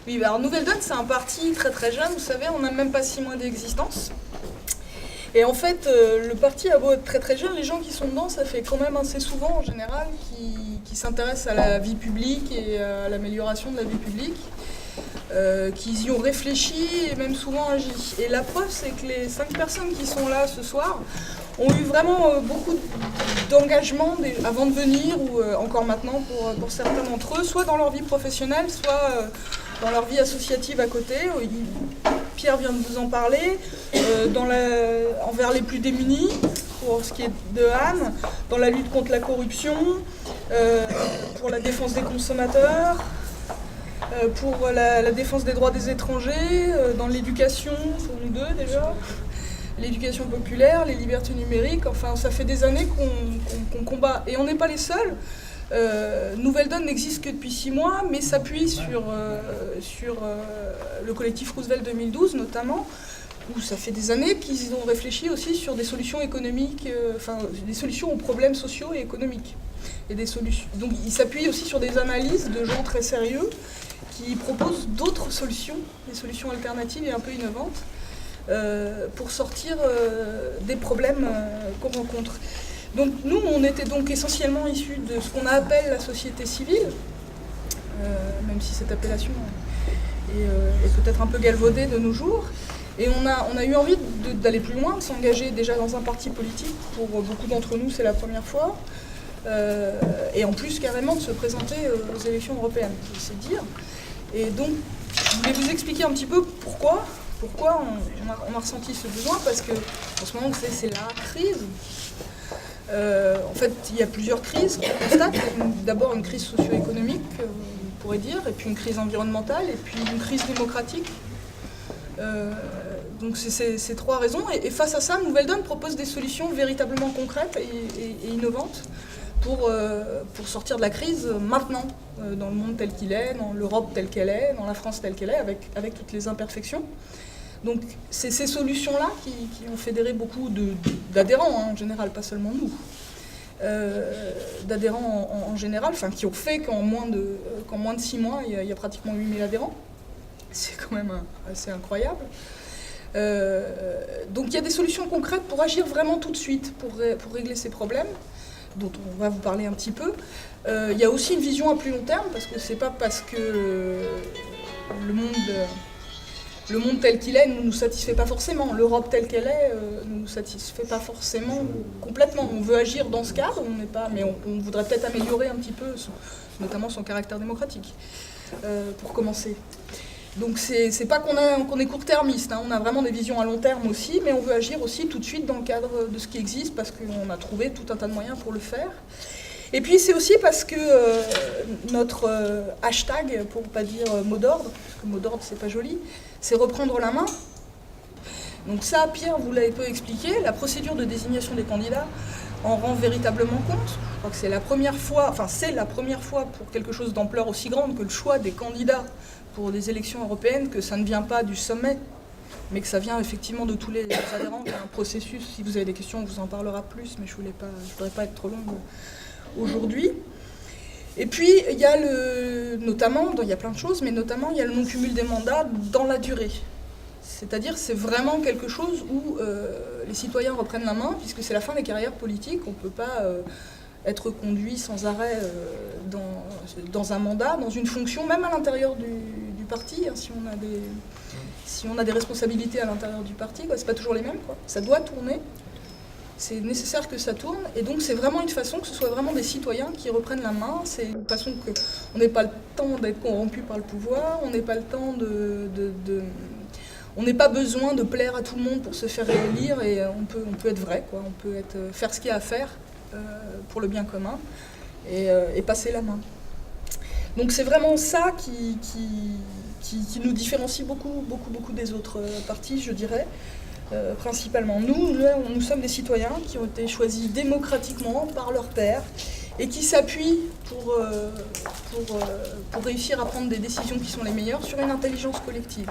Oui, alors Nouvelle Donne, c'est un parti très très jeune, vous savez, on n'a même pas 6 mois d'existence. Et en fait, le parti a beau être très très jeune, les gens qui sont dedans, ça fait quand même assez souvent en général, qui s'intéressent à la vie publique et à l'amélioration de la vie publique, qu'ils y ont réfléchi et même souvent agi. Et la preuve, c'est que les 5 personnes qui sont là ce soir ont eu vraiment beaucoup d'engagement avant de venir ou encore maintenant pour certains d'entre eux, soit dans leur vie professionnelle, soit dans leur vie associative à côté. Pierre vient de vous en parler, envers les plus démunis, pour ce qui est de Anne, dans la lutte contre la corruption, pour la défense des consommateurs, pour la défense des droits des étrangers, dans l'éducation, pour nous deux déjà, l'éducation populaire, les libertés numériques, enfin ça fait des années qu'on combat, et on n'est pas les seuls. Nouvelle Donne n'existe que depuis 6 mois, mais s'appuie sur le collectif Roosevelt 2012 notamment, où ça fait des années qu'ils ont réfléchi aussi sur des solutions économiques, des solutions aux problèmes sociaux et économiques. Et des solutions. Donc ils s'appuient aussi sur des analyses de gens très sérieux qui proposent d'autres solutions, des solutions alternatives et un peu innovantes, pour sortir des problèmes qu'on rencontre. Donc nous, on était donc essentiellement issus de ce qu'on appelle la société civile, même si cette appellation est peut-être un peu galvaudée de nos jours. Et on a eu envie d'aller plus loin, de s'engager déjà dans un parti politique. Pour beaucoup d'entre nous, c'est la première fois. Et en plus, carrément, de se présenter aux élections européennes, c'est dire. Et donc, je voulais vous expliquer un petit peu pourquoi on a ressenti ce besoin, parce que en ce moment, c'est la crise. En fait, il y a plusieurs crises qu'on constate. D'abord une crise socio-économique, on pourrait dire, et puis une crise environnementale, et puis une crise démocratique. Donc c'est ces 3 raisons. Et face à ça, Nouvelle Donne propose des solutions véritablement concrètes et innovantes pour sortir de la crise maintenant, dans le monde tel qu'il est, dans l'Europe telle qu'elle est, dans la France telle qu'elle est, avec toutes les imperfections. Donc c'est ces solutions-là qui ont fédéré beaucoup d'adhérents, en général, pas seulement nous, d'adhérents en général, qui ont fait qu'en moins de 6 mois, il y a pratiquement 8000 adhérents. C'est quand même assez incroyable. Donc il y a des solutions concrètes pour agir vraiment tout de suite, pour régler ces problèmes, dont on va vous parler un petit peu. Il y a aussi une vision à plus long terme, parce que c'est pas parce que le monde tel qu'il est ne nous satisfait pas forcément. L'Europe telle qu'elle est ne nous satisfait pas forcément complètement. On veut agir dans ce cadre, mais on voudrait peut-être améliorer un petit peu, notamment son caractère démocratique, pour commencer. Donc c'est pas qu'on est court-termiste, on a vraiment des visions à long terme aussi, mais on veut agir aussi tout de suite dans le cadre de ce qui existe, parce qu'on a trouvé tout un tas de moyens pour le faire. Et puis c'est aussi parce que notre hashtag, pour ne pas dire mot d'ordre, parce que mot d'ordre c'est pas joli, c'est reprendre la main. Donc ça, Pierre vous l'avez peu expliqué, la procédure de désignation des candidats en rend véritablement compte. Je crois que c'est la première fois pour quelque chose d'ampleur aussi grande que le choix des candidats pour des élections européennes, que ça ne vient pas du sommet, mais que ça vient effectivement de tous les adhérents. Il y a un processus, si vous avez des questions, on vous en parlera plus, mais je ne voudrais pas être trop longue aujourd'hui. Et puis, il y a il y a plein de choses, mais notamment, il y a le non-cumul des mandats dans la durée. C'est-à-dire, c'est vraiment quelque chose où les citoyens reprennent la main, puisque c'est la fin des carrières politiques. On ne peut pas être conduit sans arrêt dans un mandat, dans une fonction, même à l'intérieur du parti, si on a des responsabilités à l'intérieur du parti, ce n'est pas toujours les mêmes, ça doit tourner. C'est nécessaire que ça tourne, et donc c'est vraiment une façon que ce soit vraiment des citoyens qui reprennent la main. C'est une façon qu'on n'ait pas le temps d'être corrompu par le pouvoir, on n'ait pas le temps on n'est pas besoin de plaire à tout le monde pour se faire élire, et on peut être vrai, on peut faire ce qu'il y a à faire pour le bien commun et passer la main. Donc c'est vraiment ça qui nous différencie beaucoup des autres partis, je dirais. Principalement. Nous sommes des citoyens qui ont été choisis démocratiquement par leurs pairs et qui s'appuient pour réussir à prendre des décisions qui sont les meilleures sur une intelligence collective.